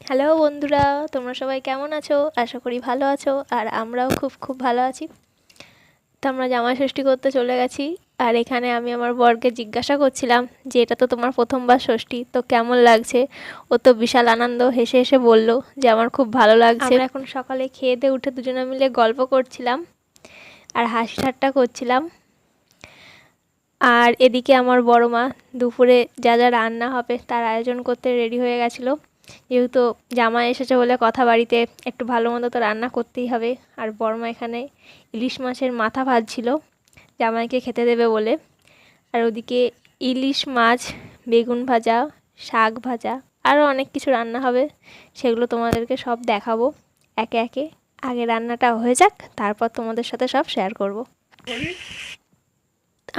Hello বন্ধুরা, তোমরা সবাই কেমন আছো? আশা করি ভালো আছো। আর আমরাও খুব ভালো আছি। তো আমরা জামাই ষষ্ঠী করতে চলে গেছি। আর এখানে আমি আমার বরকে জিজ্ঞাসা করছিলাম যে এটা তো তোমার প্রথমবার ষষ্ঠী, তো কেমন লাগছে? ও তো বিশাল আনন্দ হেসে হেসে বলল যে আমার খুব ভালো লাগছে। আমরা এখন সকালে খেয়ে দিয়ে উঠে দুজনে মিলে গল্প করছিলাম আর হাসি ঠাট্টা করছিলাম। আর এদিকে আমার বড় মা দুপুরে যা যা রান্না হবে তার আয়োজন করতে রেডি হয়ে গেছিলো। যেহেতু জামাই এসেছে বলে কথা, বাড়িতে একটু ভালো মন্দ তো রান্না করতেই হবে। আর বড়মা এখানে ইলিশ মাছের মাথা ভাজছিল জামাইকে খেতে দেবে বলে। আর ওদিকে ইলিশ মাছ, বেগুন ভাজা, শাক ভাজা, আরও অনেক কিছু রান্না হবে। সেগুলো তোমাদেরকে সব দেখাবো একে একে। আগে রান্নাটা হয়ে যাক, তারপর তোমাদের সাথে সব শেয়ার করব।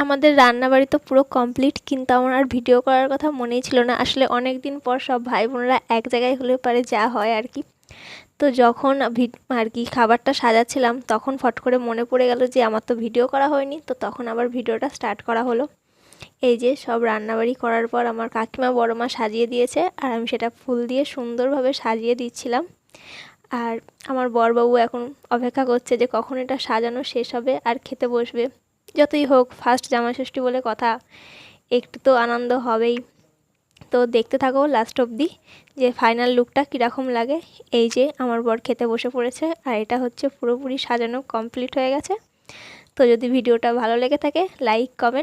আমাদের রান্নাবাড়ি তো পুরো কমপ্লিট, কিন্তু আমার আর ভিডিও করার কথা মনেই ছিল না। আসলে অনেক দিন পর সব ভাই বোনরা এক জায়গায় হলে পারে যা হয় আর কি। তো যখন আর কি খাবারটা সাজাচ্ছিলাম, তখন ফট করে মনে পড়ে গেল যে আমার তো ভিডিও করা হয়নি। তো তখন আবার ভিডিওটা স্টার্ট করা হলো। এই যে সব রান্নাবাড়ি করার পর আমার কাকিমা বড় মা সাজিয়ে দিয়েছে, আর আমি সেটা ফুল দিয়ে সুন্দরভাবে সাজিয়ে দিচ্ছিলাম। আর আমার বরবাবু এখন অপেক্ষা করছে যে কখন এটা সাজানো শেষ হবে আর খেতে বসবে। যতই হোক ফার্স্ট জামাই ষষ্ঠী বলে কথা, একটু তো আনন্দ হবেই। তো দেখতে থাকো লাস্ট অবধি যে ফাইনাল লুকটা কীরকম লাগে। এই যে আমার বর খেতে বসে পড়েছে, আর এটা হচ্ছে পুরোপুরি সাজানো কমপ্লিট হয়ে গেছে। তো যদি ভিডিওটা ভালো লেগে থাকে, লাইক কমেন্ট